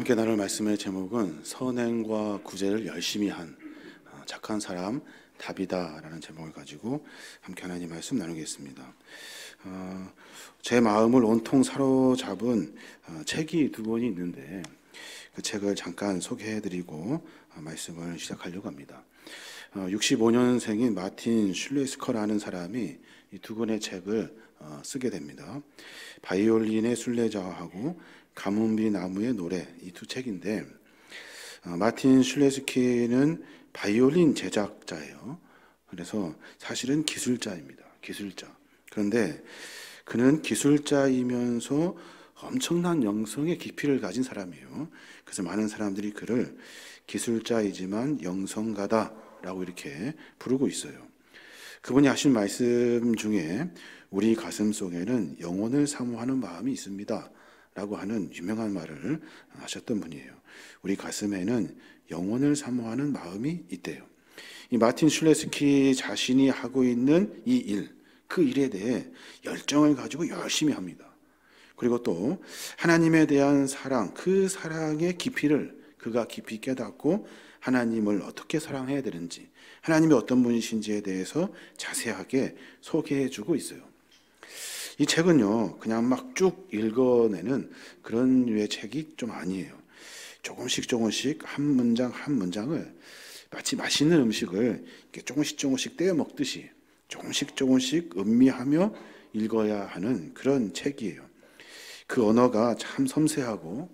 함께 나눌 말씀의 제목은 선행과 구제를 열심히 한 착한 사람 다비다라는 제목을 가지고 함께 하나님 말씀 나누겠습니다. 제 마음을 온통 사로잡은 책이 두 권이 있는데 그 책을 잠깐 소개해드리고 말씀을 시작하려고 합니다. 65년생인 마틴 슐레스커라는 사람이 이 두 권의 책을 쓰게 됩니다. 바이올린의 순례자하고 가뭄비 나무의 노래, 이 두 책인데 마틴 슐레스키는 바이올린 제작자예요. 그래서 사실은 기술자입니다. 기술자. 그런데 그는 기술자이면서 엄청난 영성의 깊이를 가진 사람이에요. 그래서 많은 사람들이 그를 기술자이지만 영성가다라고 이렇게 부르고 있어요. 그분이 하신 말씀 중에 우리 가슴 속에는 영혼을 사모하는 마음이 있습니다 라고 하는 유명한 말을 하셨던 분이에요. 우리 가슴에는 영혼을 사모하는 마음이 있대요. 이 마틴 슐레스키 자신이 하고 있는 이 일, 그 일에 대해 열정을 가지고 열심히 합니다. 그리고 또 하나님에 대한 사랑, 그 사랑의 깊이를 그가 깊이 깨닫고 하나님을 어떻게 사랑해야 되는지, 하나님이 어떤 분이신지에 대해서 자세하게 소개해주고 있어요. 이 책은요, 그냥 막 쭉 읽어내는 그런 류의 책이 좀 아니에요. 조금씩 한 문장 한 문장을 마치 맛있는 음식을 이렇게 조금씩 떼어 먹듯이 조금씩 음미하며 읽어야 하는 그런 책이에요. 그 언어가 참 섬세하고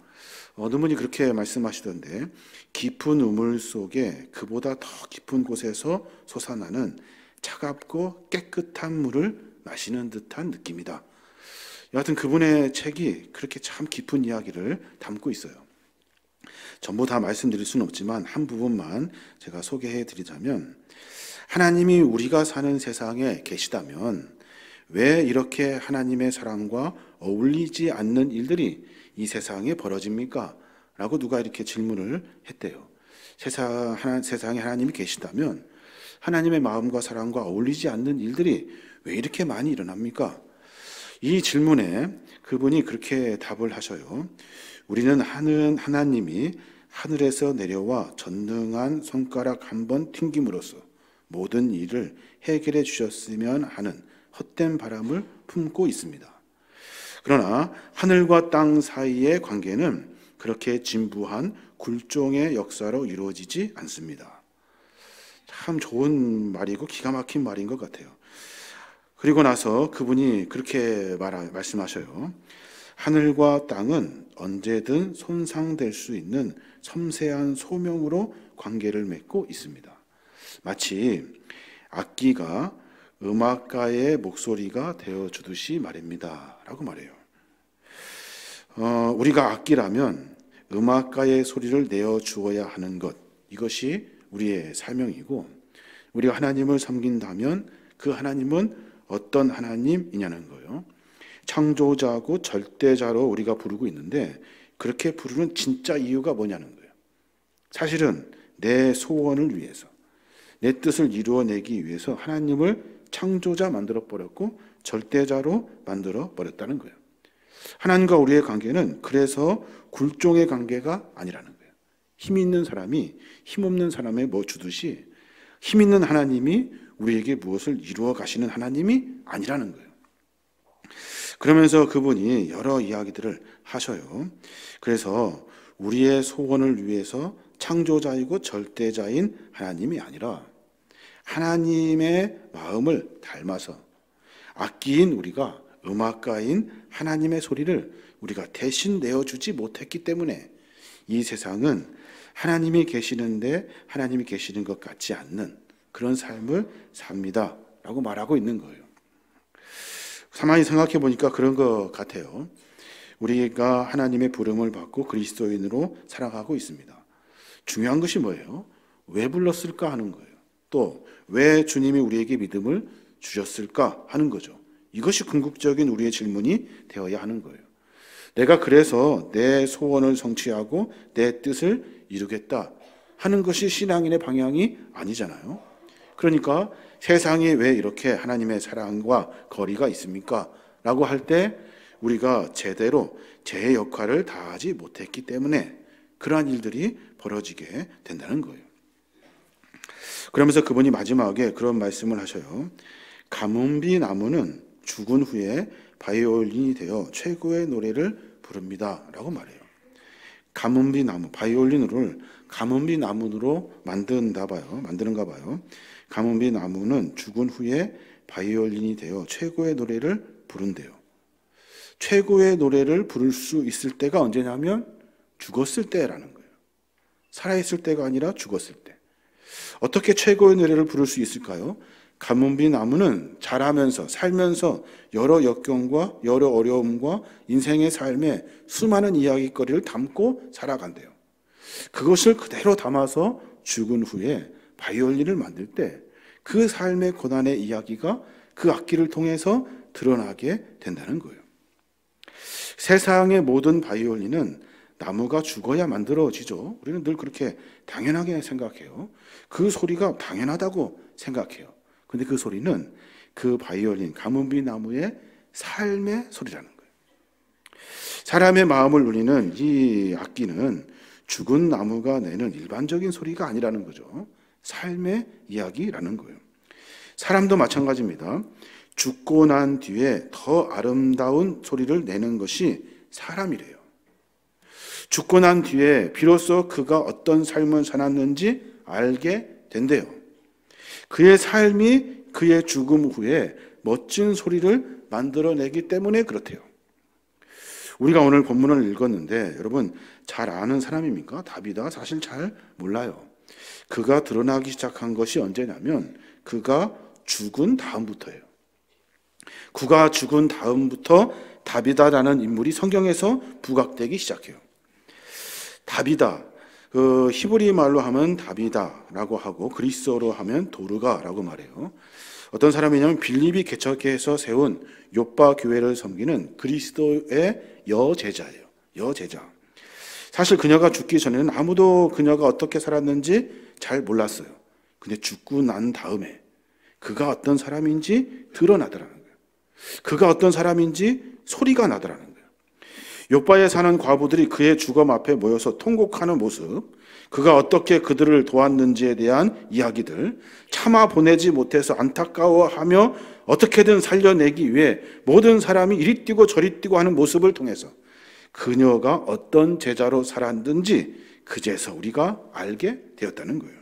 어느 분이 그렇게 말씀하시던데 깊은 우물 속에 그보다 더 깊은 곳에서 솟아나는 차갑고 깨끗한 물을 마시는 듯한 느낌이다. 여하튼 그분의 책이 그렇게 참 깊은 이야기를 담고 있어요. 전부 다 말씀드릴 수는 없지만 한 부분만 제가 소개해 드리자면, 하나님이 우리가 사는 세상에 계시다면 왜 이렇게 하나님의 사랑과 어울리지 않는 일들이 이 세상에 벌어집니까? 라고 누가 이렇게 질문을 했대요. 세상에 하나님이 계시다면 하나님의 마음과 사랑과 어울리지 않는 일들이 왜 이렇게 많이 일어납니까? 이 질문에 그분이 그렇게 답을 하셔요. 우리는 하나님이 하늘에서 내려와 전능한 손가락 한 번 튕김으로써 모든 일을 해결해 주셨으면 하는 헛된 바람을 품고 있습니다. 그러나 하늘과 땅 사이의 관계는 그렇게 진부한 굴종의 역사로 이루어지지 않습니다. 참 좋은 말이고 기가 막힌 말인 것 같아요. 그리고 나서 그분이 그렇게 말씀하셔요. 하늘과 땅은 언제든 손상될 수 있는 섬세한 소명으로 관계를 맺고 있습니다. 마치 악기가 음악가의 목소리가 되어주듯이 말입니다 라고 말해요. 우리가 악기라면 음악가의 소리를 내어주어야 하는 것, 이것이 우리의 사명이고, 우리가 하나님을 섬긴다면 그 하나님은 어떤 하나님이냐는 거예요. 창조자고 절대자로 우리가 부르고 있는데 그렇게 부르는 진짜 이유가 뭐냐는 거예요. 사실은 내 소원을 위해서, 내 뜻을 이루어내기 위해서 하나님을 창조자 만들어버렸고 절대자로 만들어버렸다는 거예요. 하나님과 우리의 관계는 그래서 굴종의 관계가 아니라는 거예요. 힘 있는 사람이 힘없는 사람에 뭐 주듯이 힘 있는 하나님이 우리에게 무엇을 이루어 가시는 하나님이 아니라는 거예요. 그러면서 그분이 여러 이야기들을 하셔요. 그래서 우리의 소원을 위해서 창조자이고 절대자인 하나님이 아니라 하나님의 마음을 닮아서 악기인 우리가 음악가인 하나님의 소리를 우리가 대신 내어주지 못했기 때문에 이 세상은 하나님이 계시는데 하나님이 계시는 것 같지 않는 그런 삶을 삽니다 라고 말하고 있는 거예요. 가만히 생각해 보니까 그런 것 같아요. 우리가 하나님의 부름을 받고 그리스도인으로 살아가고 있습니다. 중요한 것이 뭐예요? 왜 불렀을까 하는 거예요. 또 왜 주님이 우리에게 믿음을 주셨을까 하는 거죠. 이것이 궁극적인 우리의 질문이 되어야 하는 거예요. 내가 그래서 내 소원을 성취하고 내 뜻을 이루겠다 하는 것이 신앙인의 방향이 아니잖아요. 그러니까 세상이 왜 이렇게 하나님의 사랑과 거리가 있습니까? 라고 할 때 우리가 제대로 제 역할을 다하지 못했기 때문에 그러한 일들이 벌어지게 된다는 거예요. 그러면서 그분이 마지막에 그런 말씀을 하셔요. 가뭄비 나무는 죽은 후에 바이올린이 되어 최고의 노래를 부릅니다 라고 말해요. 가뭄비 나무, 바이올린을 가뭄비 나무로 만드는가 봐요. 가뭄비 나무는 죽은 후에 바이올린이 되어 최고의 노래를 부른대요. 최고의 노래를 부를 수 있을 때가 언제냐면 죽었을 때라는 거예요. 살아있을 때가 아니라 죽었을 때. 어떻게 최고의 노래를 부를 수 있을까요? 가뭄비 나무는 자라면서 살면서 여러 역경과 여러 어려움과 인생의 삶에 수많은 이야기거리를 담고 살아간대요. 그것을 그대로 담아서 죽은 후에 바이올린을 만들 때 그 삶의 고난의 이야기가 그 악기를 통해서 드러나게 된다는 거예요. 세상의 모든 바이올린은 나무가 죽어야 만들어지죠. 우리는 늘 그렇게 당연하게 생각해요. 그 소리가 당연하다고 생각해요. 근데 그 소리는 그 바이올린, 가뭄비 나무의 삶의 소리라는 거예요. 사람의 마음을 울리는 이 악기는 죽은 나무가 내는 일반적인 소리가 아니라는 거죠. 삶의 이야기라는 거예요. 사람도 마찬가지입니다. 죽고 난 뒤에 더 아름다운 소리를 내는 것이 사람이래요. 죽고 난 뒤에 비로소 그가 어떤 삶을 살았는지 알게 된대요. 그의 삶이 그의 죽음 후에 멋진 소리를 만들어내기 때문에 그렇대요. 우리가 오늘 본문을 읽었는데 여러분 잘 아는 사람입니까? 다비다 사실 잘 몰라요. 그가 드러나기 시작한 것이 언제냐면 그가 죽은 다음부터예요. 그가 죽은 다음부터 다비다라는 인물이 성경에서 부각되기 시작해요. 다비다, 히브리 말로 하면 다비다라고 하고 그리스어로 하면 도르가라고 말해요. 어떤 사람이냐면 빌립이 개척해서 세운 요빠 교회를 섬기는 그리스도의 여제자예요. 여제자. 사실 그녀가 죽기 전에는 아무도 그녀가 어떻게 살았는지 잘 몰랐어요. 근데 죽고 난 다음에 그가 어떤 사람인지 드러나더라는 거예요. 그가 어떤 사람인지 소리가 나더라는 거예요. 요빠에 사는 과부들이 그의 죽음 앞에 모여서 통곡하는 모습, 그가 어떻게 그들을 도왔는지에 대한 이야기들, 참아 보내지 못해서 안타까워하며 어떻게든 살려내기 위해 모든 사람이 이리 뛰고 저리 뛰고 하는 모습을 통해서 그녀가 어떤 제자로 살았는지 그제서 우리가 알게 되었다는 거예요.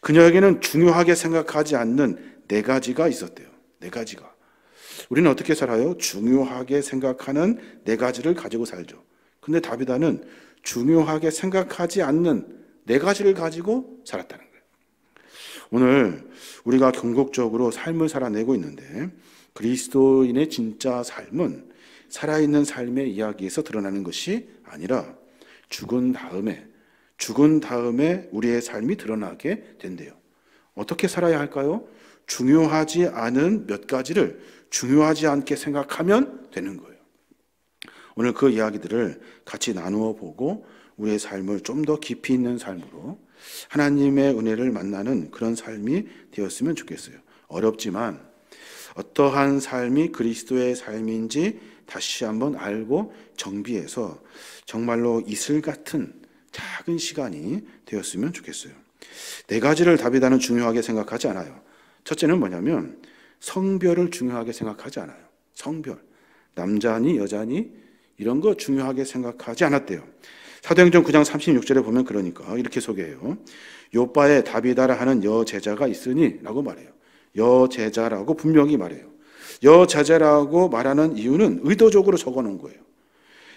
그녀에게는 중요하게 생각하지 않는 4가지가 있었대요. 4가지가. 우리는 어떻게 살아요? 중요하게 생각하는 4가지를 가지고 살죠. 근데 다비다는 중요하게 생각하지 않는 4가지를 가지고 살았다는 거예요. 오늘 우리가 경곡적으로 삶을 살아내고 있는데 그리스도인의 진짜 삶은 살아있는 삶의 이야기에서 드러나는 것이 아니라 죽은 다음에 우리의 삶이 드러나게 된대요. 어떻게 살아야 할까요? 중요하지 않은 몇 가지를 중요하지 않게 생각하면 되는 거예요. 오늘 그 이야기들을 같이 나누어 보고 우리의 삶을 좀 더 깊이 있는 삶으로 하나님의 은혜를 만나는 그런 삶이 되었으면 좋겠어요. 어렵지만 어떠한 삶이 그리스도의 삶인지 다시 한번 알고 정비해서 정말로 이슬 같은 작은 시간이 되었으면 좋겠어요. 4가지를 다비다는 중요하게 생각하지 않아요. 첫째는 뭐냐면 성별을 중요하게 생각하지 않아요. 성별, 남자니 여자니 이런 거 중요하게 생각하지 않았대요. 사도행전 9장 36절에 보면 그러니까 이렇게 소개해요. 요빠에 다비다라 하는 여제자가 있으니 라고 말해요. 여제자라고 분명히 말해요. 여제자라고 말하는 이유는 의도적으로 적어놓은 거예요.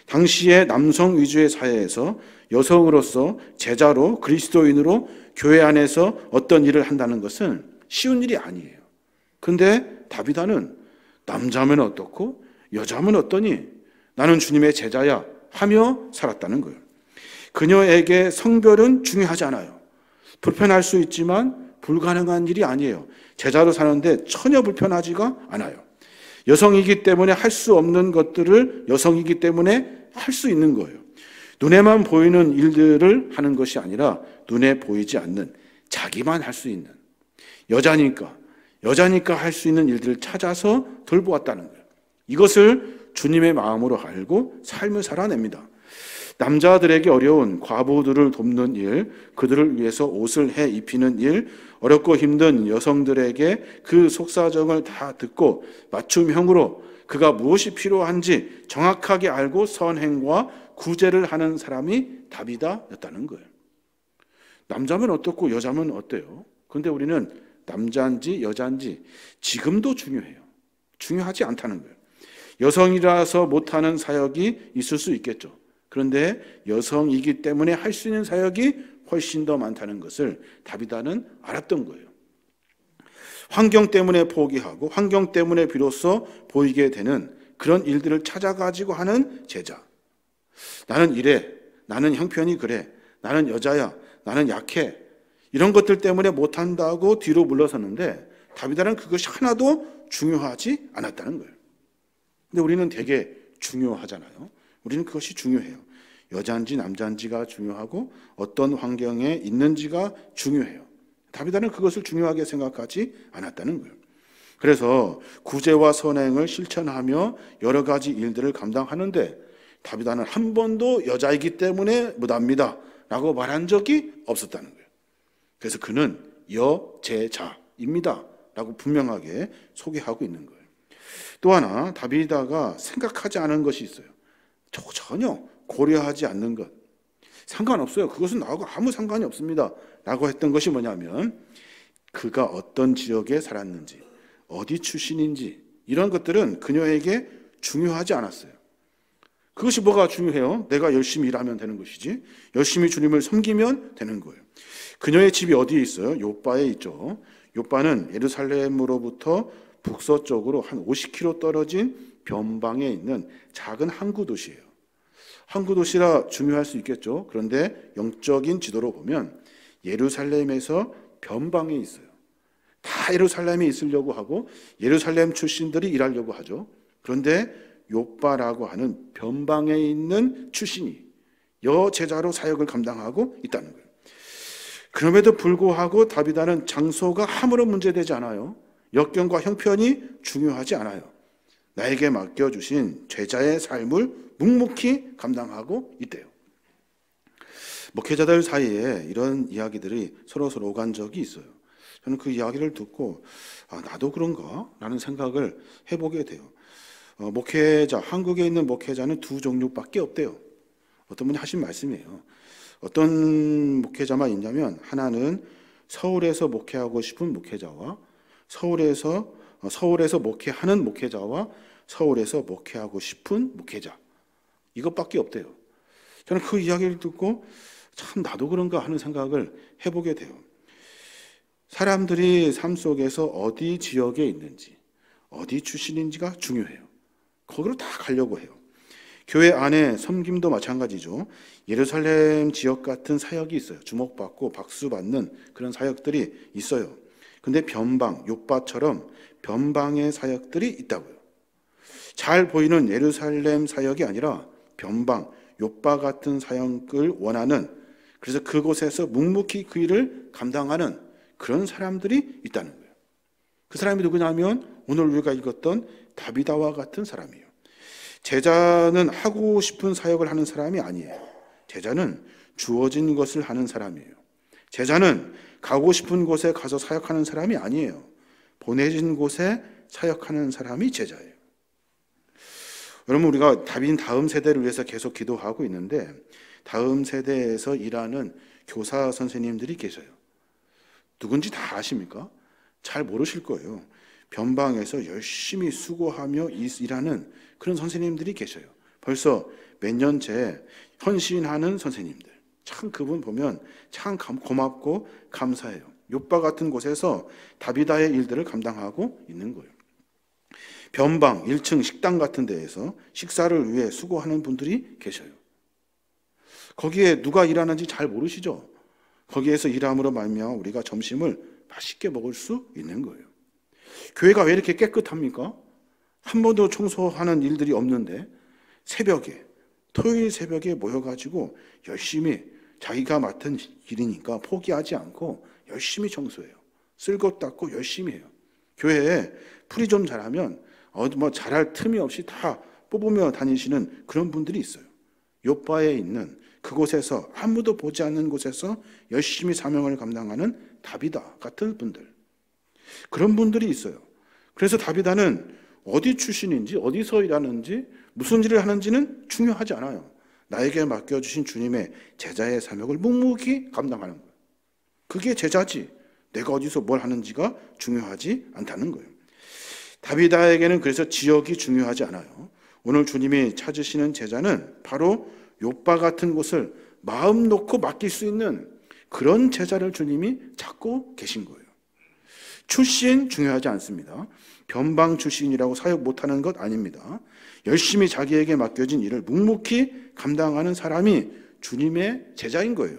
당시의 남성 위주의 사회에서 여성으로서 제자로 그리스도인으로 교회 안에서 어떤 일을 한다는 것은 쉬운 일이 아니에요. 근데 다비다는 남자면 어떻고 여자면 어떠니 나는 주님의 제자야 하며 살았다는 거예요. 그녀에게 성별은 중요하지 않아요. 불편할 수 있지만 불가능한 일이 아니에요. 제자로 사는데 전혀 불편하지가 않아요. 여성이기 때문에 할 수 없는 것들을 여성이기 때문에 할 수 있는 거예요. 눈에만 보이는 일들을 하는 것이 아니라 눈에 보이지 않는 자기만 할 수 있는 여자니까 할 수 있는 일들을 찾아서 돌보았다는 거예요. 이것을 주님의 마음으로 알고 삶을 살아냅니다. 남자들에게 어려운 과부들을 돕는 일, 그들을 위해서 옷을 해 입히는 일, 어렵고 힘든 여성들에게 그 속사정을 다 듣고 맞춤형으로 그가 무엇이 필요한지 정확하게 알고 선행과 구제를 하는 사람이 다비다였다는 거예요. 남자면 어떻고 여자면 어때요? 그런데 우리는 남자인지 여자인지 지금도 중요해요. 중요하지 않다는 거예요. 여성이라서 못하는 사역이 있을 수 있겠죠. 그런데 여성이기 때문에 할 수 있는 사역이 훨씬 더 많다는 것을 다비다는 알았던 거예요. 환경 때문에 포기하고 환경 때문에 비로소 보이게 되는 그런 일들을 찾아가지고 하는 제자. 나는 이래, 나는 형편이 그래, 나는 여자야, 나는 약해, 이런 것들 때문에 못한다고 뒤로 물러섰는데 다비다는 그것이 하나도 중요하지 않았다는 거예요. 근데 우리는 되게 중요하잖아요. 우리는 그것이 중요해요. 여자인지 남자인지가 중요하고 어떤 환경에 있는지가 중요해요. 다비다는 그것을 중요하게 생각하지 않았다는 거예요. 그래서 구제와 선행을 실천하며 여러 가지 일들을 감당하는데 다비다는 한 번도 여자이기 때문에 못합니다 라고 말한 적이 없었다는 거예요. 그래서 그는 여제자입니다 라고 분명하게 소개하고 있는 거예요. 또 하나 다비다가 생각하지 않은 것이 있어요. 전혀 고려하지 않는 것. 상관없어요. 그것은 나하고 아무 상관이 없습니다 라고 했던 것이 뭐냐면 그가 어떤 지역에 살았는지, 어디 출신인지 이런 것들은 그녀에게 중요하지 않았어요. 그것이 뭐가 중요해요? 내가 열심히 일하면 되는 것이지, 열심히 주님을 섬기면 되는 거예요. 그녀의 집이 어디에 있어요? 요바에 있죠. 요바는 예루살렘으로부터 북서쪽으로 한 50km 떨어진 변방에 있는 작은 항구 도시예요. 항구 도시라 중요할 수 있겠죠. 그런데 영적인 지도로 보면 예루살렘에서 변방에 있어요. 다 예루살렘에 있으려고 하고 예루살렘 출신들이 일하려고 하죠. 그런데 요바라고 하는 변방에 있는 출신이 여제자로 사역을 감당하고 있다는 거예요. 그럼에도 불구하고 다비다는 장소가 아무런 문제되지 않아요. 역경과 형편이 중요하지 않아요. 나에게 맡겨주신 제자의 삶을 묵묵히 감당하고 있대요. 목회자들 사이에 이런 이야기들이 서로 오간 적이 있어요. 저는 그 이야기를 듣고 나도 그런가? 라는 생각을 해보게 돼요. 목회자, 한국에 있는 목회자는 두 종류밖에 없대요. 어떤 분이 하신 말씀이에요. 어떤 목회자만 있냐면 하나는 서울에서 목회하고 싶은 목회자와 서울에서 목회하는 목회자와 서울에서 목회하고 싶은 목회자, 이것밖에 없대요. 저는 그 이야기를 듣고 참 나도 그런가 하는 생각을 해보게 돼요. 사람들이 삶 속에서 어디 지역에 있는지, 어디 출신인지가 중요해요. 거기로 다 가려고 해요. 교회 안에 섬김도 마찬가지죠. 예루살렘 지역 같은 사역이 있어요. 주목받고 박수받는 그런 사역들이 있어요. 근데 변방, 요바처럼 변방의 사역들이 있다고요. 잘 보이는 예루살렘 사역이 아니라 변방, 요바 같은 사역을 원하는, 그래서 그곳에서 묵묵히 그 일을 감당하는 그런 사람들이 있다는 거예요. 그 사람이 누구냐면 오늘 우리가 읽었던 다비다와 같은 사람이에요. 제자는 하고 싶은 사역을 하는 사람이 아니에요. 제자는 주어진 것을 하는 사람이에요. 제자는 가고 싶은 곳에 가서 사역하는 사람이 아니에요. 보내진 곳에 사역하는 사람이 제자예요. 여러분, 우리가 다음 세대를 위해서 계속 기도하고 있는데 다음 세대에서 일하는 교사 선생님들이 계셔요. 누군지 다 아십니까? 잘 모르실 거예요. 변방에서 열심히 수고하며 일하는 그런 선생님들이 계셔요. 벌써 몇 년째 헌신하는 선생님들. 참 그분 보면 참 고맙고 감사해요. 요바 같은 곳에서 다비다의 일들을 감당하고 있는 거예요. 변방 1층 식당 같은 데에서 식사를 위해 수고하는 분들이 계셔요. 거기에 누가 일하는지 잘 모르시죠? 거기에서 일함으로 말미암아 우리가 점심을 맛있게 먹을 수 있는 거예요. 교회가 왜 이렇게 깨끗합니까? 한 번도 청소하는 일들이 없는데 새벽에, 토요일 새벽에 모여가지고 열심히 자기가 맡은 일이니까 포기하지 않고 열심히 청소해요. 쓸 것 닦고 열심히 해요. 교회에 풀이 좀 자라면 잘할 틈이 없이 다 뽑으며 다니시는 그런 분들이 있어요. 욥바에 있는 그곳에서 아무도 보지 않는 곳에서 열심히 사명을 감당하는 다비다 같은 분들, 그런 분들이 있어요. 그래서 다비다는 어디 출신인지 어디서 일하는지 무슨 일을 하는지는 중요하지 않아요. 나에게 맡겨주신 주님의 제자의 사명을 묵묵히 감당하는 거예요. 그게 제자지, 내가 어디서 뭘 하는지가 중요하지 않다는 거예요. 다비다에게는 그래서 지역이 중요하지 않아요. 오늘 주님이 찾으시는 제자는 바로 욥바 같은 곳을 마음 놓고 맡길 수 있는 그런 제자를 주님이 찾고 계신 거예요. 출신 중요하지 않습니다. 변방 출신이라고 사역 못하는 것 아닙니다. 열심히 자기에게 맡겨진 일을 묵묵히 감당하는 사람이 주님의 제자인 거예요.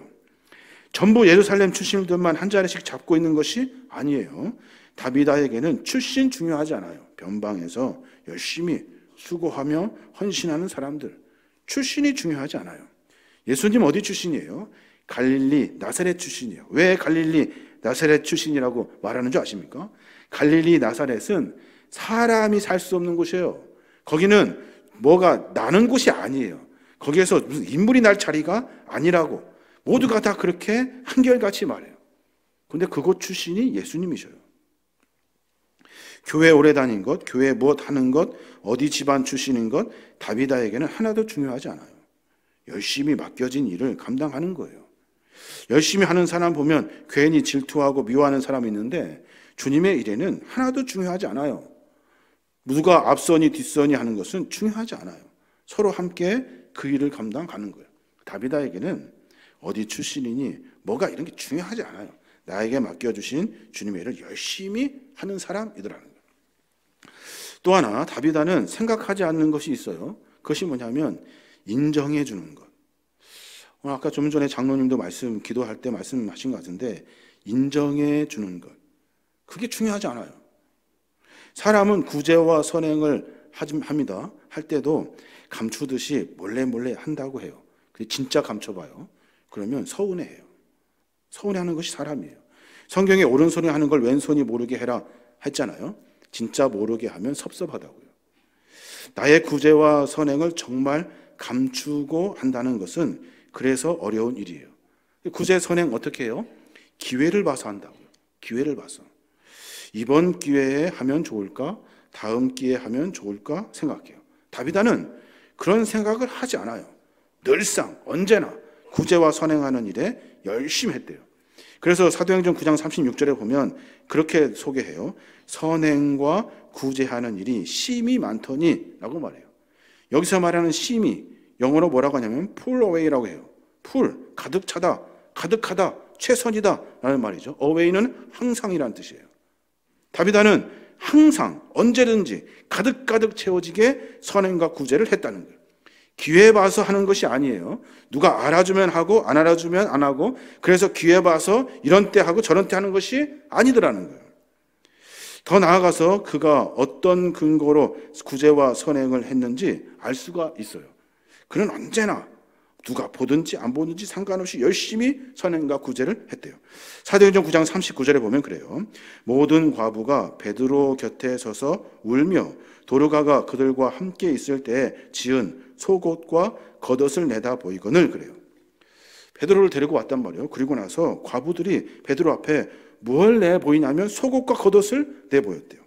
전부 예루살렘 출신들만 한 자리씩 잡고 있는 것이 아니에요. 다비다에게는 출신 중요하지 않아요. 변방에서 열심히 수고하며 헌신하는 사람들, 출신이 중요하지 않아요. 예수님 어디 출신이에요? 갈릴리 나사렛 출신이에요. 왜 갈릴리 나사렛 출신이라고 말하는 줄 아십니까? 갈릴리 나사렛은 사람이 살 수 없는 곳이에요. 거기는 뭐가 나는 곳이 아니에요. 거기에서 무슨 인물이 날 자리가 아니라고 모두가 다 그렇게 한결같이 말해요. 근데 그곳 출신이 예수님이셔요. 교회 오래 다닌 것, 교회 무엇 하는 것, 어디 집안 출신인 것, 다비다에게는 하나도 중요하지 않아요. 열심히 맡겨진 일을 감당하는 거예요. 열심히 하는 사람 보면 괜히 질투하고 미워하는 사람이 있는데 주님의 일에는 하나도 중요하지 않아요. 누가 앞선이 뒷선이 하는 것은 중요하지 않아요. 서로 함께 그 일을 감당하는 거예요. 다비다에게는 어디 출신이니 뭐가 이런 게 중요하지 않아요. 나에게 맡겨주신 주님의 일을 열심히 하는 사람이더라는 거예요. 또 하나 다비다는 생각하지 않는 것이 있어요. 그것이 뭐냐면 인정해 주는 것. 아까 좀 전에 장로님도 기도할 때 말씀하신 것 같은데 인정해 주는 것, 그게 중요하지 않아요. 사람은 구제와 선행을 합니다. 할 때도 감추듯이 몰래 한다고 해요. 근데 진짜 감춰봐요. 그러면 서운해해요. 서운해하는 것이 사람이에요. 성경에 오른손이 하는 걸 왼손이 모르게 해라 했잖아요. 진짜 모르게 하면 섭섭하다고요. 나의 구제와 선행을 정말 감추고 한다는 것은 그래서 어려운 일이에요. 구제 선행 어떻게 해요? 기회를 봐서 한다고요. 기회를 봐서. 이번 기회에 하면 좋을까? 다음 기회에 하면 좋을까? 생각해요. 다비다는 그런 생각을 하지 않아요. 늘상 언제나 구제와 선행하는 일에 열심히 했대요. 그래서 사도행전 9장 36절에 보면 그렇게 소개해요. 선행과 구제하는 일이 심이 많더니 라고 말해요. 여기서 말하는 심이 영어로 뭐라고 하냐면 pull away라고 해요. pull, 가득 차다, 가득하다, 최선이다 라는 말이죠. away는 항상이라는 뜻이에요. 다비다는 항상 언제든지 가득가득 채워지게 선행과 구제를 했다는 거예요. 기회 봐서 하는 것이 아니에요. 누가 알아주면 하고 안 알아주면 안 하고, 그래서 기회 봐서 이런 때 하고 저런 때 하는 것이 아니더라는 거예요. 더 나아가서 그가 어떤 근거로 구제와 선행을 했는지 알 수가 있어요. 그는 언제나 누가 보든지 안 보든지 상관없이 열심히 선행과 구제를 했대요. 사도행전 9장 39절에 보면 그래요. 모든 과부가 베드로 곁에 서서 울며 도르가가 그들과 함께 있을 때에 지은 속옷과 겉옷을 내다 보이거늘 그래요. 베드로를 데리고 왔단 말이에요. 그리고 나서 과부들이 베드로 앞에 뭘 내보이냐면 속옷과 겉옷을 내보였대요.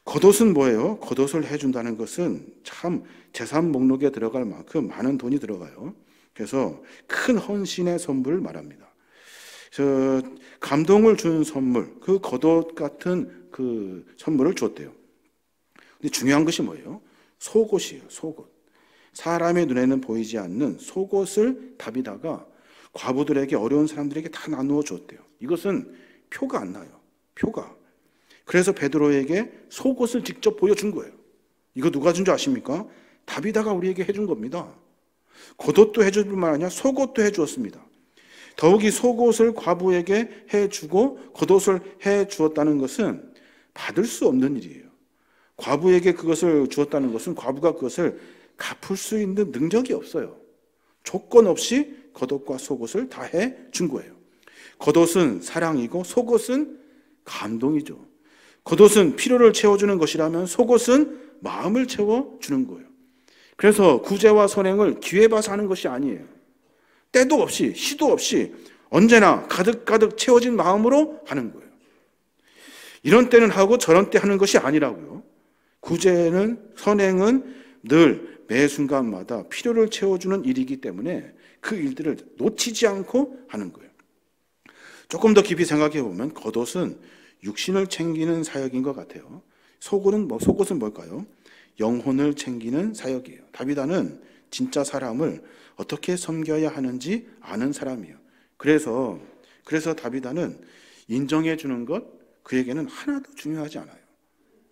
겉옷은 뭐예요? 겉옷을 해준다는 것은 참 재산 목록에 들어갈 만큼 많은 돈이 들어가요. 그래서 큰 헌신의 선물을 말합니다. 감동을 주는 선물, 그 겉옷 같은 그 선물을 줬대요. 근데 중요한 것이 뭐예요? 속옷이에요. 속옷. 사람의 눈에는 보이지 않는 속옷을 다비다가 과부들에게, 어려운 사람들에게 다 나누어 줬대요. 이것은 표가 안 나요. 표가. 그래서 베드로에게 속옷을 직접 보여준 거예요. 이거 누가 준 줄 아십니까? 다비다가 우리에게 해준 겁니다. 겉옷도 해줄 뿐만 아니라 속옷도 해주었습니다. 더욱이 속옷을 과부에게 해주고 겉옷을 해주었다는 것은 받을 수 없는 일이에요. 과부에게 그것을 주었다는 것은 과부가 그것을 갚을 수 있는 능력이 없어요. 조건 없이 겉옷과 속옷을 다 해준 거예요. 겉옷은 사랑이고 속옷은 감동이죠. 겉옷은 필요를 채워주는 것이라면 속옷은 마음을 채워주는 거예요. 그래서 구제와 선행을 기회 봐서 하는 것이 아니에요. 때도 없이 시도 없이 언제나 가득가득 채워진 마음으로 하는 거예요. 이런 때는 하고 저런 때 하는 것이 아니라고요. 구제는, 선행은 늘 매 순간마다 필요를 채워주는 일이기 때문에 그 일들을 놓치지 않고 하는 거예요. 조금 더 깊이 생각해 보면 겉옷은 육신을 챙기는 사역인 것 같아요. 속옷은 뭘까요? 영혼을 챙기는 사역이에요. 다비다는 진짜 사람을 어떻게 섬겨야 하는지 아는 사람이에요. 그래서 다비다는 인정해 주는 것, 그에게는 하나도 중요하지 않아요.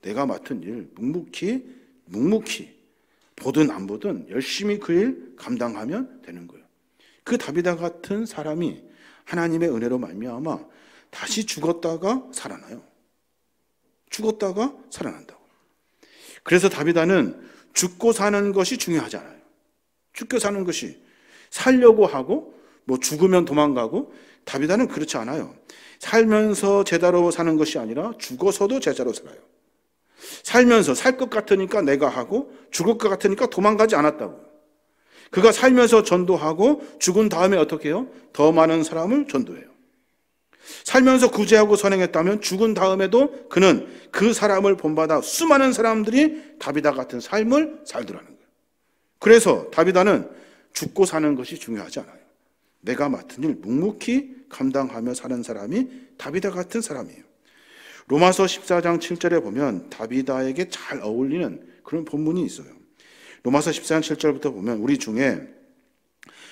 내가 맡은 일 묵묵히 보든 안 보든 열심히 그 일 감당하면 되는 거예요. 그 다비다 같은 사람이 하나님의 은혜로 말미암아 다시 죽었다가 살아나요. 죽었다가 살아난다고. 그래서 다비다는 죽고 사는 것이 중요하지 않아요. 죽고 사는 것이 살려고 하고 죽으면 도망가고, 다비다는 그렇지 않아요. 살면서 제자로 사는 것이 아니라 죽어서도 제자로 살아요. 살면서 살 것 같으니까 내가 하고 죽을 것 같으니까 도망가지 않았다고. 그가 살면서 전도하고 죽은 다음에 어떻게 해요? 더 많은 사람을 전도해요. 살면서 구제하고 선행했다면 죽은 다음에도 그는 그 사람을 본받아 수많은 사람들이 다비다 같은 삶을 살더라는 거예요. 그래서 다비다는 죽고 사는 것이 중요하지 않아요. 내가 맡은 일 묵묵히 감당하며 사는 사람이 다비다 같은 사람이에요. 로마서 14장 7절에 보면 다비다에게 잘 어울리는 그런 본문이 있어요. 로마서 14장 7절부터 보면 우리 중에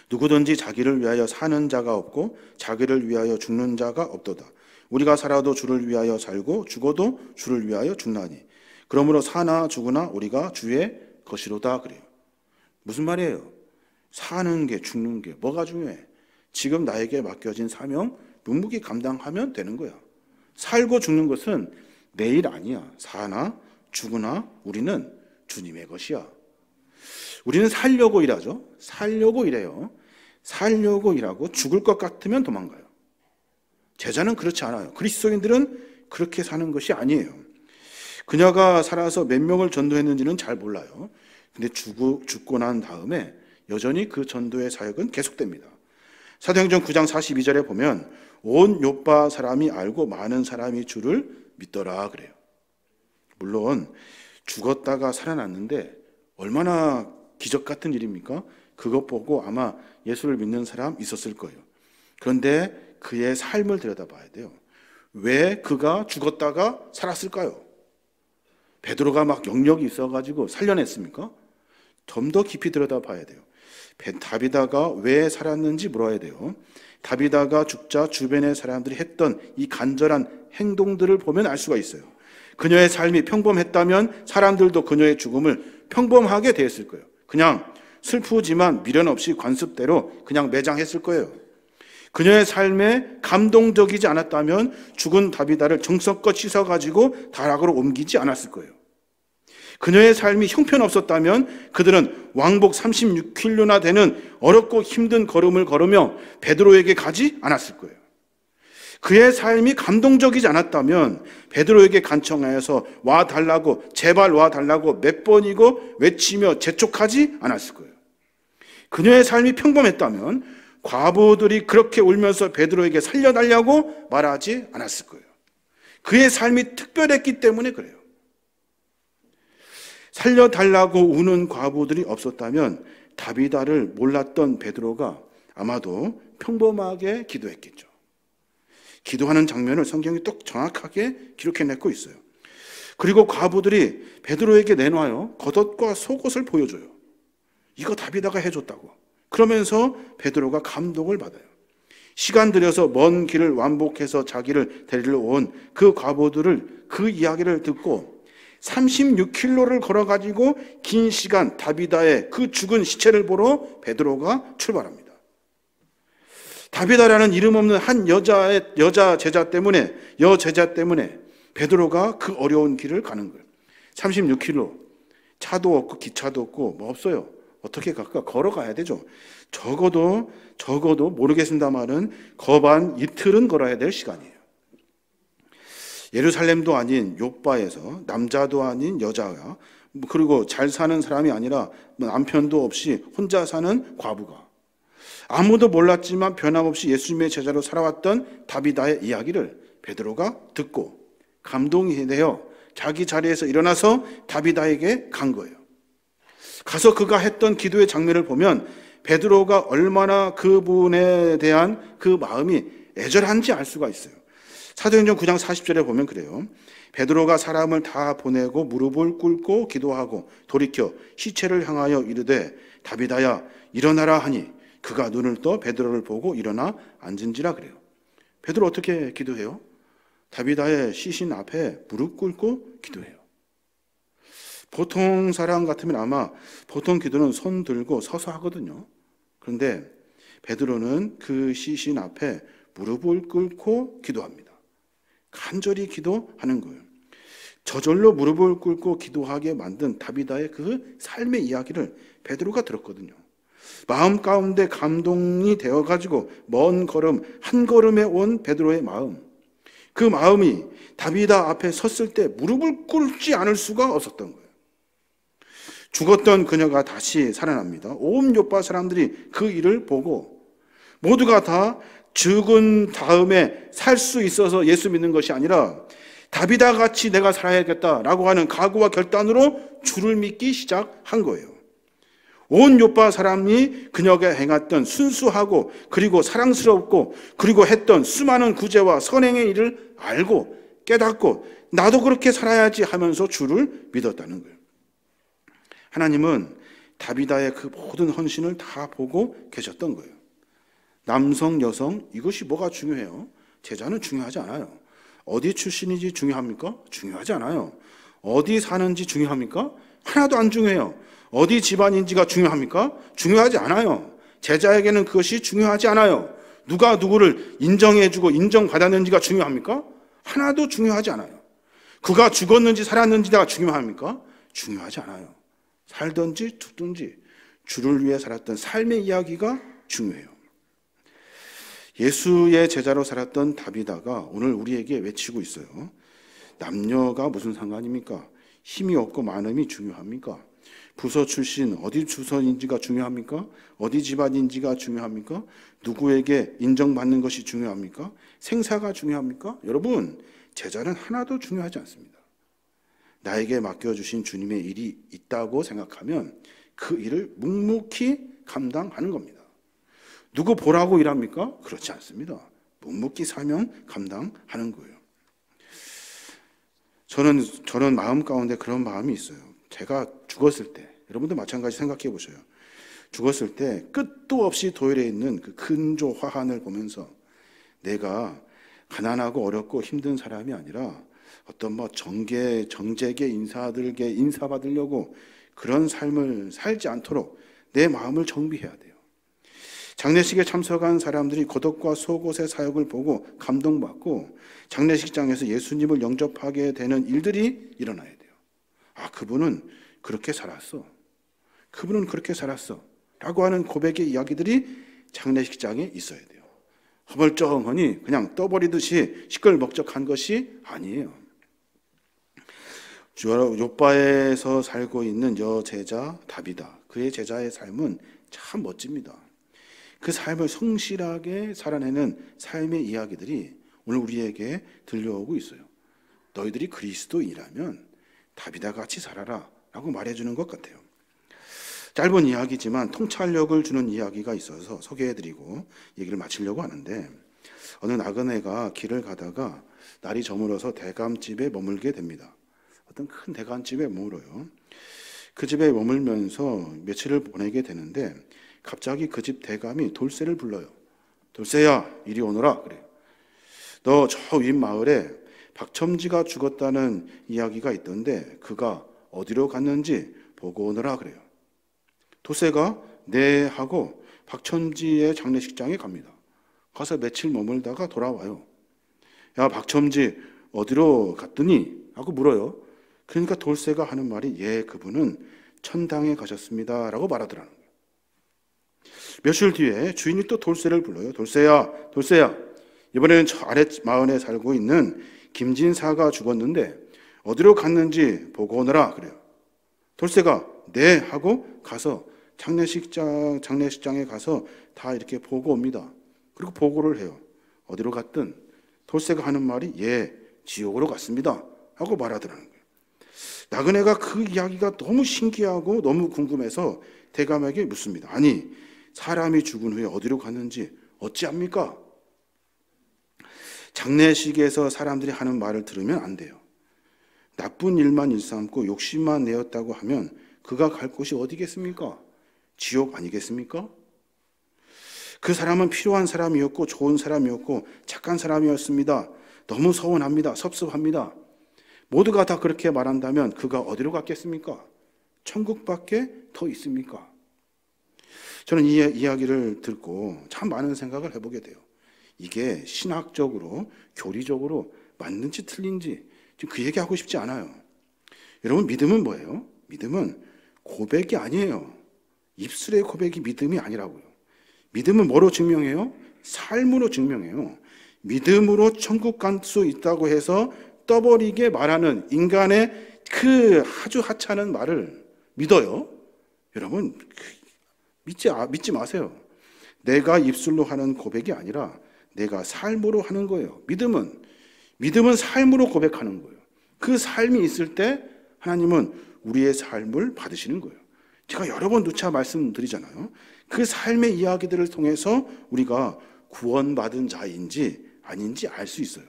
누구든지 자기를 위하여 사는 자가 없고 자기를 위하여 죽는 자가 없도다. 우리가 살아도 주를 위하여 살고 죽어도 주를 위하여 죽나니 그러므로 사나 죽으나 우리가 주의 것이로다. 그래요. 무슨 말이에요? 사는 게 죽는 게 뭐가 중요해? 지금 나에게 맡겨진 사명 묵묵히 감당하면 되는 거야. 살고 죽는 것은 내 일 아니야. 사나 죽으나 우리는 주님의 것이야. 우리는 살려고 일하죠. 살려고 일해요. 살려고 일하고 죽을 것 같으면 도망가요. 제자는 그렇지 않아요. 그리스도인들은 그렇게 사는 것이 아니에요. 그녀가 살아서 몇 명을 전도했는지는 잘 몰라요. 근데 죽고 난 다음에 여전히 그 전도의 사역은 계속됩니다. 사도행전 9장 42절에 보면 온 요파 사람이 알고 많은 사람이 주를 믿더라 그래요. 물론 죽었다가 살아났는데 얼마나 기적 같은 일입니까? 그것 보고 아마 예수를 믿는 사람 있었을 거예요. 그런데 그의 삶을 들여다봐야 돼요. 왜 그가 죽었다가 살았을까요? 베드로가 막 영역이 있어가지고 살려냈습니까? 좀 더 깊이 들여다봐야 돼요. 다비다가 왜 살았는지 물어야 돼요. 다비다가 죽자 주변의 사람들이 했던 이 간절한 행동들을 보면 알 수가 있어요. 그녀의 삶이 평범했다면 사람들도 그녀의 죽음을 평범하게 대했을 거예요. 그냥 슬프지만 미련 없이 관습대로 그냥 매장했을 거예요. 그녀의 삶에 감동적이지 않았다면 죽은 다비다를 정성껏 씻어가지고 다락으로 옮기지 않았을 거예요. 그녀의 삶이 형편없었다면 그들은 왕복 36km나 되는 어렵고 힘든 걸음을 걸으며 베드로에게 가지 않았을 거예요. 그의 삶이 감동적이지 않았다면 베드로에게 간청하여서 와달라고, 제발 와달라고 몇 번이고 외치며 재촉하지 않았을 거예요. 그녀의 삶이 평범했다면 과부들이 그렇게 울면서 베드로에게 살려달라고 말하지 않았을 거예요. 그의 삶이 특별했기 때문에 그래요. 살려달라고 우는 과부들이 없었다면 다비다를 몰랐던 베드로가 아마도 평범하게 기도했겠죠. 기도하는 장면을 성경이 또 정확하게 기록해내고 있어요. 그리고 과부들이 베드로에게 내놔요. 겉옷과 속옷을 보여줘요. 이거 다비다가 해줬다고. 그러면서 베드로가 감동을 받아요. 시간 들여서 먼 길을 완복해서 자기를 데리러 온 그 과부들을 그 이야기를 듣고 36km를 걸어가지고 긴 시간 다비다의 그 죽은 시체를 보러 베드로가 출발합니다. 다비다라는 이름 없는 한 여자 제자 때문에 베드로가 그 어려운 길을 가는 거예요. 36km. 차도 없고 기차도 없고 뭐 없어요. 어떻게 갈까? 걸어가야 되죠. 적어도 모르겠습니다만은 거반 이틀은 걸어야 될 시간이에요. 예루살렘도 아닌 욥바에서 남자도 아닌 여자가 그리고 잘 사는 사람이 아니라 남편도 없이 혼자 사는 과부가, 아무도 몰랐지만 변함없이 예수님의 제자로 살아왔던 다비다의 이야기를 베드로가 듣고 감동이 되어 자기 자리에서 일어나서 다비다에게 간 거예요. 가서 그가 했던 기도의 장면을 보면 베드로가 얼마나 그분에 대한 그 마음이 애절한지 알 수가 있어요. 사도행전 9장 40절에 보면 그래요. 베드로가 사람을 다 보내고 무릎을 꿇고 기도하고 돌이켜 시체를 향하여 이르되 다비다야 일어나라 하니 그가 눈을 떠 베드로를 보고 일어나 앉은지라 그래요. 베드로 어떻게 기도해요? 다비다의 시신 앞에 무릎 꿇고 기도해요. 보통 사람 같으면 아마 보통 기도는 손 들고 서서 하거든요. 그런데 베드로는 그 시신 앞에 무릎을 꿇고 기도합니다. 간절히 기도하는 거예요. 저절로 무릎을 꿇고 기도하게 만든 다비다의 그 삶의 이야기를 베드로가 들었거든요. 마음 가운데 감동이 되어가지고 먼 걸음 한 걸음에 온 베드로의 마음, 그 마음이 다비다 앞에 섰을 때 무릎을 꿇지 않을 수가 없었던 거예요. 죽었던 그녀가 다시 살아납니다. 온 요파 사람들이 그 일을 보고 모두가 다 죽은 다음에 살 수 있어서 예수 믿는 것이 아니라 다비다 같이 내가 살아야겠다라고 하는 각오와 결단으로 주를 믿기 시작한 거예요. 온 요파 사람이 그녀가 행했던 순수하고 그리고 사랑스럽고 그리고 했던 수많은 구제와 선행의 일을 알고 깨닫고 나도 그렇게 살아야지 하면서 주를 믿었다는 거예요. 하나님은 다비다의 그 모든 헌신을 다 보고 계셨던 거예요. 남성, 여성 이것이 뭐가 중요해요? 제자는 중요하지 않아요. 어디 출신인지 중요합니까? 중요하지 않아요. 어디 사는지 중요합니까? 하나도 안 중요해요. 어디 집안인지가 중요합니까? 중요하지 않아요. 제자에게는 그것이 중요하지 않아요. 누가 누구를 인정해주고 인정받았는지가 중요합니까? 하나도 중요하지 않아요. 그가 죽었는지 살았는지가 중요합니까? 중요하지 않아요. 살든지 죽든지 주를 위해 살았던 삶의 이야기가 중요해요. 예수의 제자로 살았던 다비다가 오늘 우리에게 외치고 있어요. 남녀가 무슨 상관입니까? 힘이 없고 많음이 중요합니까? 부서 출신 어디 주선인지가 중요합니까? 어디 집안인지가 중요합니까? 누구에게 인정받는 것이 중요합니까? 생사가 중요합니까? 여러분, 제자는 하나도 중요하지 않습니다. 나에게 맡겨주신 주님의 일이 있다고 생각하면 그 일을 묵묵히 감당하는 겁니다. 누구 보라고 일합니까? 그렇지 않습니다. 묵묵히 사명 감당하는 거예요. 저는 마음 가운데 그런 마음이 있어요. 제가 죽었을 때, 여러분도 마찬가지 생각해 보셔요. 죽었을 때 끝도 없이 도열해 있는 그 근조 화환을 보면서 내가 가난하고 어렵고 힘든 사람이 아니라 어떤 정재계 인사들에게 인사받으려고 그런 삶을 살지 않도록 내 마음을 정비해야 돼요. 장례식에 참석한 사람들이 고독과 속옷의 사역을 보고 감동받고 장례식장에서 예수님을 영접하게 되는 일들이 일어나야 돼요. 아, 그분은 그렇게 살았어. 그분은 그렇게 살았어. 라고 하는 고백의 이야기들이 장례식장에 있어야 돼요. 허벌쩡하니 그냥 떠버리듯이 시끌벅적한 것이 아니에요. 요바에서 살고 있는 여제자 다비다, 그의 제자의 삶은 참 멋집니다. 그 삶을 성실하게 살아내는 삶의 이야기들이 오늘 우리에게 들려오고 있어요. 너희들이 그리스도인이라면 다비다 같이 살아라 라고 말해주는 것 같아요. 짧은 이야기지만 통찰력을 주는 이야기가 있어서 소개해드리고 얘기를 마치려고 하는데, 어느 나그네가 길을 가다가 날이 저물어서 대감집에 머물게 됩니다. 어떤 큰 대감집에 머물어요. 그 집에 머물면서 며칠을 보내게 되는데 갑자기 그 집 대감이 돌쇠를 불러요. 돌쇠야, 이리 오너라 그래요. 너 저 윗마을에 박첨지가 죽었다는 이야기가 있던데 그가 어디로 갔는지 보고 오너라 그래요. 돌쇠가 네 하고 박첨지의 장례식장에 갑니다. 가서 며칠 머물다가 돌아와요. 야, 박첨지 어디로 갔더니? 하고 물어요. 그러니까 돌쇠가 하는 말이 예, 그분은 천당에 가셨습니다 라고 말하더라는 거예요. 며칠 뒤에 주인이 또 돌쇠를 불러요. 돌쇠야, 돌쇠야, 이번에는 저 아랫 마을에 살고 있는 김진사가 죽었는데 어디로 갔는지 보고 오너라 그래요. 돌쇠가 네 하고 가서 장례식장에 가서 다 이렇게 보고 옵니다. 그리고 보고를 해요. 어디로 갔든 돌쇠가 하는 말이 예, 지옥으로 갔습니다 하고 말하더라는 거예요. 나그네가 그 이야기가 너무 신기하고 너무 궁금해서 대감에게 묻습니다. 아니, 사람이 죽은 후에 어디로 갔는지 어찌합니까? 장례식에서 사람들이 하는 말을 들으면 안 돼요. 나쁜 일만 일삼고 욕심만 내었다고 하면 그가 갈 곳이 어디겠습니까? 지옥 아니겠습니까? 그 사람은 필요한 사람이었고 좋은 사람이었고 착한 사람이었습니다. 너무 서운합니다. 섭섭합니다. 모두가 다 그렇게 말한다면 그가 어디로 갔겠습니까? 천국밖에 더 있습니까? 저는 이 이야기를 듣고 참 많은 생각을 해보게 돼요. 이게 신학적으로, 교리적으로 맞는지 틀린지 그 얘기하고 싶지 않아요. 여러분, 믿음은 뭐예요? 믿음은 고백이 아니에요. 입술의 고백이 믿음이 아니라고요. 믿음은 뭐로 증명해요? 삶으로 증명해요. 믿음으로 천국 갈 수 있다고 해서 떠버리게 말하는 인간의 그 아주 하찮은 말을 믿어요? 여러분, 믿지 마세요. 내가 입술로 하는 고백이 아니라 내가 삶으로 하는 거예요. 믿음은 삶으로 고백하는 거예요. 그 삶이 있을 때 하나님은 우리의 삶을 받으시는 거예요. 제가 여러 번 누차 말씀드리잖아요. 그 삶의 이야기들을 통해서 우리가 구원받은 자인지 아닌지 알 수 있어요.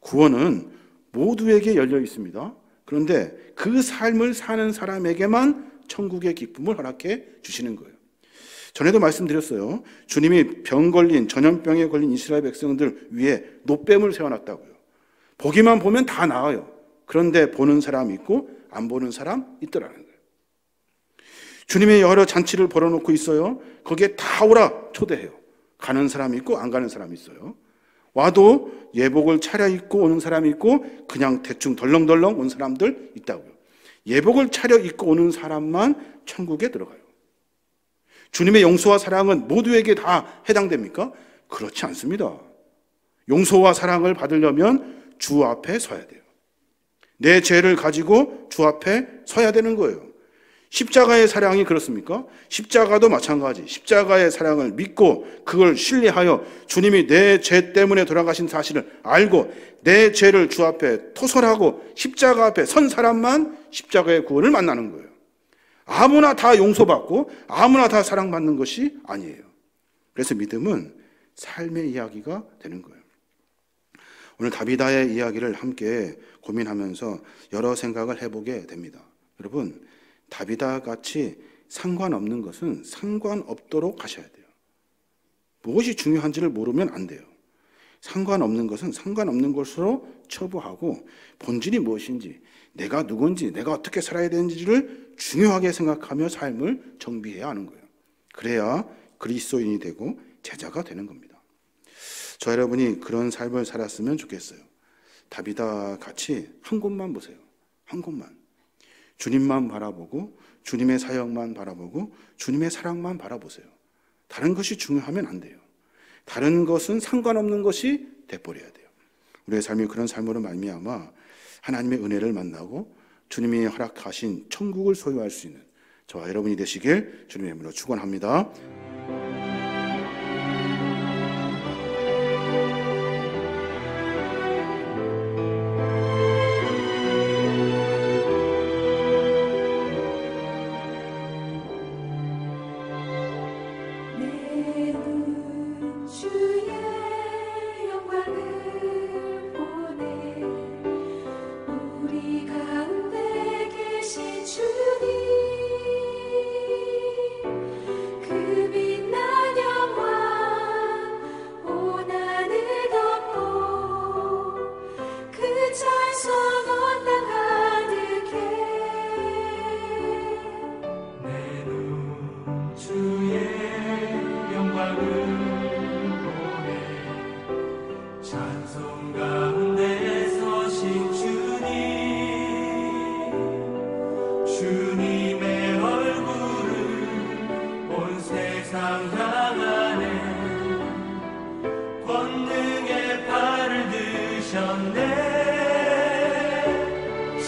구원은 모두에게 열려 있습니다. 그런데 그 삶을 사는 사람에게만 천국의 기쁨을 허락해 주시는 거예요. 전에도 말씀드렸어요. 주님이 전염병에 걸린 이스라엘 백성들 위에 노뱀을 세워놨다고요. 보기만 보면 다 나아요. 그런데 보는 사람 있고 안 보는 사람 있더라는 거예요. 주님의 여러 잔치를 벌어놓고 있어요. 거기에 다 오라 초대해요. 가는 사람이 있고 안 가는 사람이 있어요. 와도 예복을 차려입고 오는 사람이 있고 그냥 대충 덜렁덜렁 온 사람들 있다고요. 예복을 차려입고 오는 사람만 천국에 들어가요. 주님의 용서와 사랑은 모두에게 다 해당됩니까? 그렇지 않습니다. 용서와 사랑을 받으려면 주 앞에 서야 돼요. 내 죄를 가지고 주 앞에 서야 되는 거예요. 십자가의 사랑이 그렇습니까? 십자가도 마찬가지. 십자가의 사랑을 믿고 그걸 신뢰하여 주님이 내 죄 때문에 돌아가신 사실을 알고 내 죄를 주 앞에 토설하고 십자가 앞에 선 사람만 십자가의 구원을 만나는 거예요. 아무나 다 용서받고 아무나 다 사랑받는 것이 아니에요. 그래서 믿음은 삶의 이야기가 되는 거예요. 오늘 다비다의 이야기를 함께 고민하면서 여러 생각을 해보게 됩니다. 여러분, 다비다 같이 상관없는 것은 상관없도록 하셔야 돼요. 무엇이 중요한지를 모르면 안 돼요. 상관없는 것은 상관없는 것으로 처부하고 본질이 무엇인지, 내가 누군지, 내가 어떻게 살아야 되는지를 중요하게 생각하며 삶을 정비해야 하는 거예요. 그래야 그리스도인이 되고 제자가 되는 겁니다. 저 여러분이 그런 삶을 살았으면 좋겠어요. 다비다 같이 한 곳만 보세요. 한 곳만. 주님만 바라보고 주님의 사역만 바라보고 주님의 사랑만 바라보세요. 다른 것이 중요하면 안 돼요. 다른 것은 상관없는 것이 돼버려야 돼요. 우리의 삶이 그런 삶으로 말미암아 하나님의 은혜를 만나고 주님이 허락하신 천국을 소유할 수 있는 저와 여러분이 되시길 주님의 이름으로 축원합니다.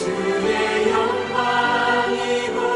주의 영광이고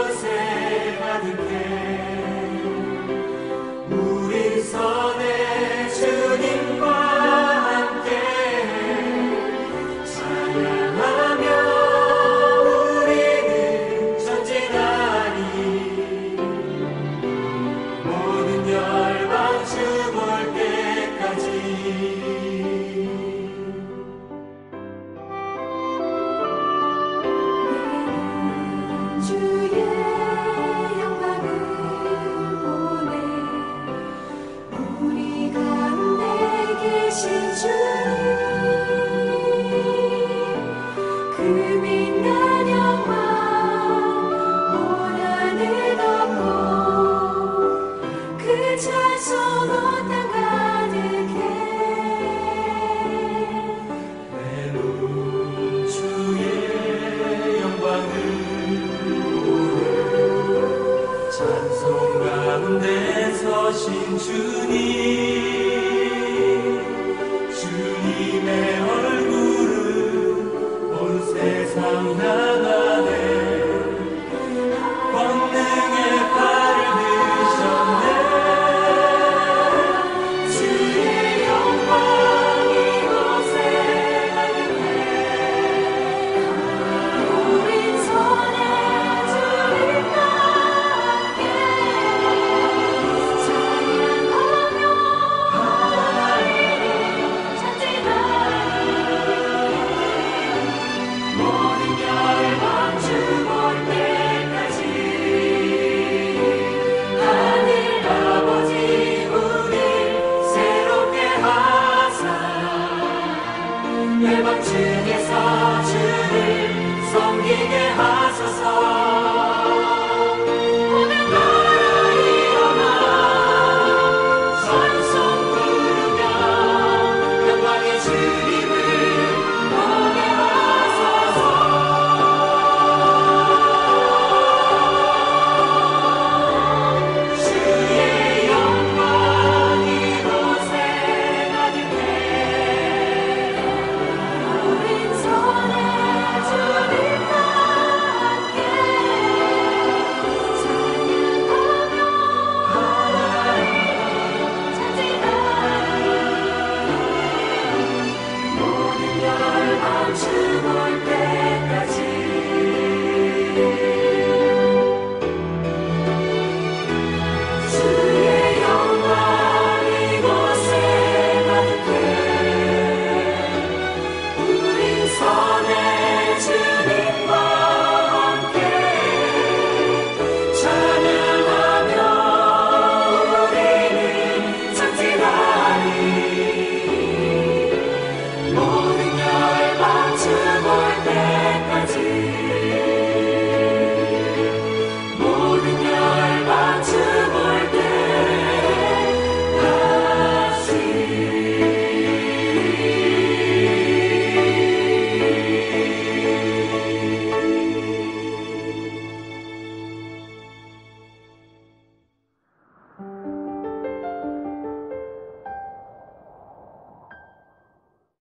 주님